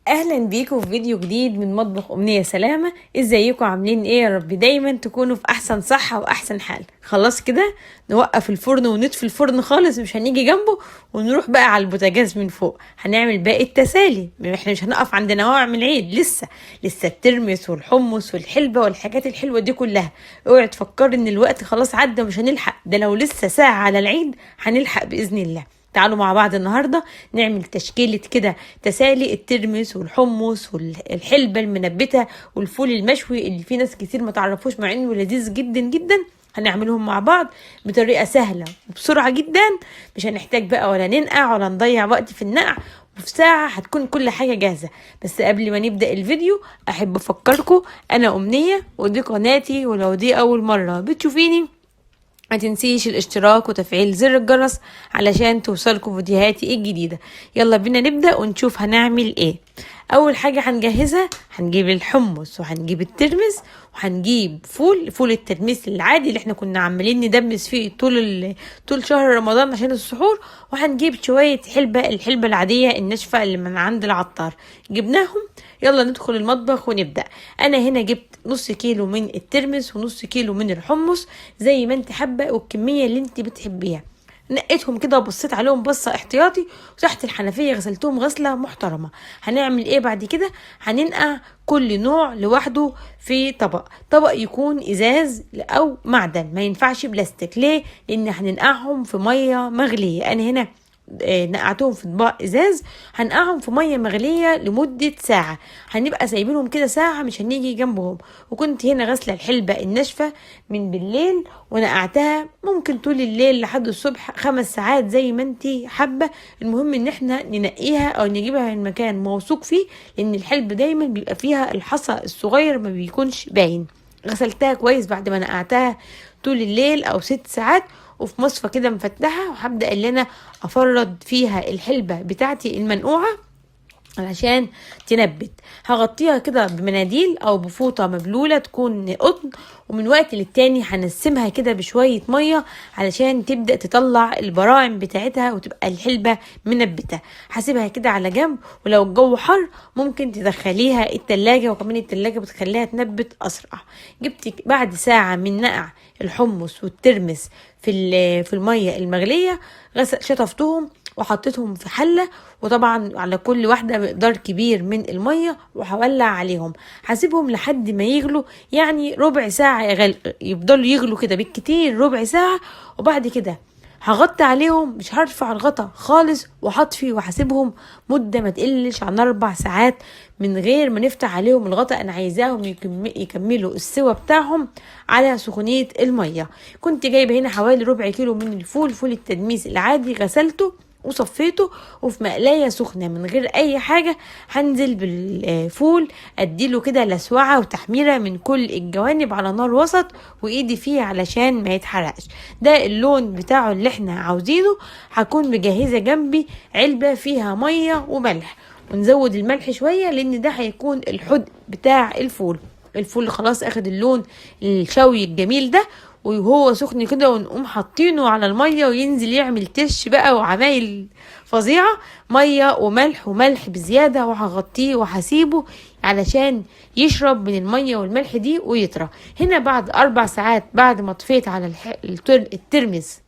اهلا بيكم في فيديو جديد من مطبخ امنية سلامة. ازيكم عاملين ايه؟ يا رب دايما تكونوا في احسن صحة واحسن حال. خلاص كده نوقف الفرن ونطفي الفرن خالص، مش هنيجي جنبه، ونروح بقى على البوتاجاز من فوق. هنعمل باقي التسالي، احنا مش هنقف عند نواعم العيد، لسه الترمس والحمص والحلبة والحاجات الحلوة دي كلها. اوعي تفكري ان الوقت خلاص عدى ومش هنلحق، ده لو لسه ساعة على العيد هنلحق باذن الله. تعالوا مع بعض النهاردة نعمل تشكيلة كده تسالي الترمس والحمص والحلبة المنبتة والفول المشوي اللي في ناس كتير ما تعرفوش مع انه لذيذ جدا جدا. هنعملهم مع بعض بطريقة سهلة وبسرعة جدا، مش هنحتاج بقى ولا ننقع ولا نضيع وقت في النقع، وفي ساعة هتكون كل حاجة جاهزة. بس قبل ما نبدأ الفيديو أحب أفكركم أنا أمنية ودي قناتي، ولو دي أول مرة بتشوفيني ما تنسيش الاشتراك وتفعيل زر الجرس علشان توصلكم فيديوهاتي الجديدة. يلا بينا نبدأ ونشوف هنعمل ايه. اول حاجة هنجهزها، هنجيب الحمص وهنجيب الترمس وهنجيب فول الترمس العادي اللي احنا كنا عمالين ندمس فيه طول شهر رمضان عشان السحور، وهنجيب شوية الحلبة العادية الناشفة اللي من عند العطار جبناهم. يلا ندخل المطبخ ونبدأ. انا هنا جبت نص كيلو من الترمس ونص كيلو من الحمص زي ما انت حابه والكميه اللي انت بتحبيها. نقيتهم كده وبصيت عليهم بصه احتياطي، وتحت الحنفيه غسلتهم غسله محترمه. هنعمل ايه بعد كده؟ هننقع كل نوع لوحده في طبق يكون ازاز او معدن، ما ينفعش بلاستيك. ليه؟ لان هننقعهم في ميه مغليه. انا هنا نقعتهم في اطباق ازاز، هنقعهم في ميه مغليه لمده ساعه. هنبقى سايبينهم كده ساعه، مش هنيجي جنبهم. وكنت هنا غاسله الحلبه الناشفه من بالليل ونقعتها ممكن طول الليل لحد الصبح 5 ساعات زي ما انتي حابه. المهم ان احنا ننقيها او نجيبها من مكان موثوق فيه، لان الحلبة دايما بيبقى فيها الحصى الصغير ما بيكونش باين. غسلتها كويس بعد ما نقعتها طول الليل او 6 ساعات، وفي مصفى كده مفتحه، وهبدا ان انا افرد فيها الحلبه بتاعتي المنقوعه علشان تنبت. هغطيها كده بمناديل او بفوطه مبلوله تكون قطن، ومن وقت للتاني هنسمها كده بشويه ميه علشان تبدا تطلع البراعم بتاعتها وتبقى الحلبه منبته. هسيبها كده على جنب، ولو الجو حر ممكن تدخليها التلاجة، وكمان التلاجة بتخليها تنبت اسرع. جبت بعد ساعه من نقع الحمص والترمس في الميه المغليه، شطفتهم وحطيتهم في حله، وطبعا على كل واحده مقدار كبير من الميه، وهولع عليهم. هسيبهم لحد ما يغلوا، يعني ربع ساعه يفضلوا يغلوا كده بالكتير ربع ساعه. وبعد كده هغطي عليهم، مش هرفع الغطا خالص وهطفي، وهسيبهم مده ما تقلش عن 4 ساعات من غير ما نفتح عليهم الغطا. انا عايزاهم يكملوا السوا بتاعهم على سخونيه الميه. كنت جايبه هنا حوالي ربع كيلو من فول التدميس العادي، غسلته وصفيته، وفي مقلاية سخنة من غير اي حاجة هنزل بالفول، اديله كده لسوعة وتحميرة من كل الجوانب على نار وسط، وايدي فيه علشان ما يتحرقش. ده اللون بتاعه اللي احنا عاوزينه. هكون مجهزة جنبي علبة فيها مية وملح، ونزود الملح شوية لان ده هيكون الحدق بتاع الفول خلاص اخد اللون الشوي الجميل ده، وهو سخن كده ونقوم حاطينه على الميه وينزل يعمل تش بقى وعمايل فظيعه. ميه وملح بزياده، وهغطيه وهسيبه علشان يشرب من الميه والملح دي ويطرى. هنا بعد 4 ساعات بعد ما طفيت على الترمس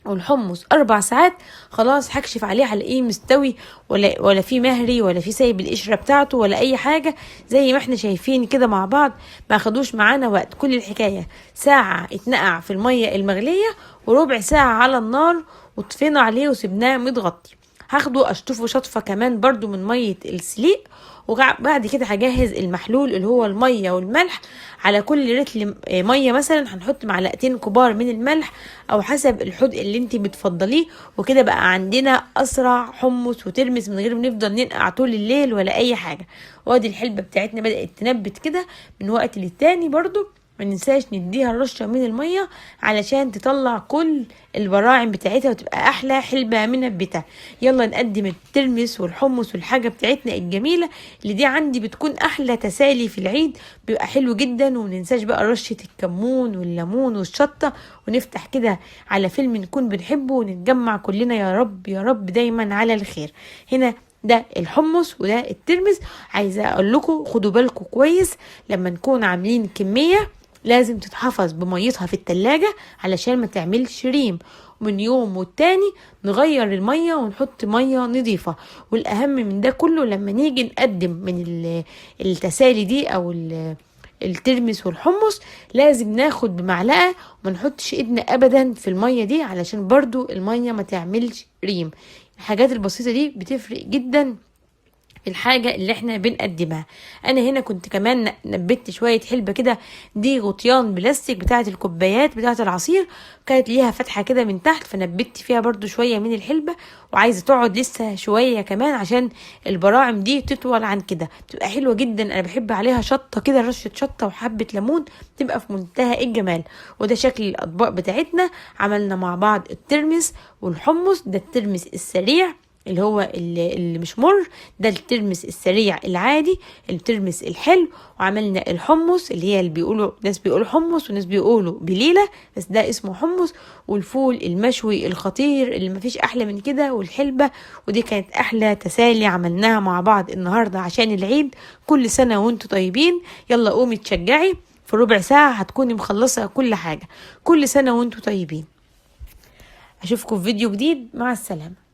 والحمص 4 ساعات، خلاص هكشف عليه على ايه مستوي، ولا في مهري ولا في سايب القشره بتاعته ولا اي حاجه. زي ما احنا شايفين كده مع بعض، ما خدوش معانا وقت. كل الحكايه ساعه اتنقع في الميه المغليه، وربع ساعه على النار، وطفينا عليه وسبناه متغطي. هاخده اشطفه شطفه كمان برضو من ميه السليق. وبعد كده هجهز المحلول اللي هو الميه والملح. على كل رتل ميه مثلا هنحط معلقتين كبار من الملح، او حسب الحدق اللي انت بتفضليه. وكده بقى عندنا اسرع حمص وترمس من غير ما نفضل ننقع طول الليل ولا اي حاجه. وادي الحلبه بتاعتنا بدات تنبت كده من وقت للتاني. برضو ما ننساش نديها رشه من الميه علشان تطلع كل البراعم بتاعتها وتبقى احلى حلبه منبته. يلا نقدم الترمس والحمص والحاجه بتاعتنا الجميله اللي دي عندي بتكون احلى تسالي في العيد، بيبقى حلو جدا. ومننساش بقى رشه الكمون والليمون والشطه، ونفتح كده على فيلم نكون بنحبه ونتجمع كلنا يا رب يا رب دايما على الخير. هنا ده الحمص وده الترمس. عايزه اقول لكم خدوا بالكم كويس لما نكون عاملين كميه لازم تتحفظ بميتها في التلاجة علشان ما تعملش ريم، ومن يوم والتاني نغير المية ونحط مية نظيفة. والأهم من ده كله لما نيجي نقدم من التسالي دي أو الترمس والحمص لازم ناخد بمعلقة وما نحطش ايدنا ابدا في المية دي علشان برضو المية ما تعملش ريم. الحاجات البسيطة دي بتفرق جدا في الحاجة اللي احنا بنقدمها. انا هنا كنت كمان نبت شوية حلبة كده، دي غطيان بلاستيك بتاعة الكوبايات بتاعة العصير، كانت ليها فتحة كده من تحت فنبت فيها برضو شوية من الحلبة، وعايزة تقعد لسه شوية كمان عشان البراعم دي تطول عن كده، بتبقى حلوة جدا. انا بحب عليها شطة كده، رشة شطة وحبة ليمون، تبقى في منتهى الجمال. وده شكل الاطباق بتاعتنا. عملنا مع بعض الترمس والحمص، ده الترمس السريع اللي هو اللي مش مر، ده الترمس السريع العادي، الترمس الحلو. وعملنا الحمص اللي هي اللي بيقولوا ناس بيقولوا حمص وناس بيقولوا بليلة، بس ده اسمه حمص. والفول المشوي الخطير اللي مفيش احلى من كده، والحلبة. ودي كانت احلى تسالي عملناها مع بعض النهاردة عشان العيد. كل سنة وانتوا طيبين. يلا قومي تشجعي، في ربع ساعة هتكوني مخلصة كل حاجة. كل سنة وانتوا طيبين. اشوفكم في فيديو جديد، مع السلامة.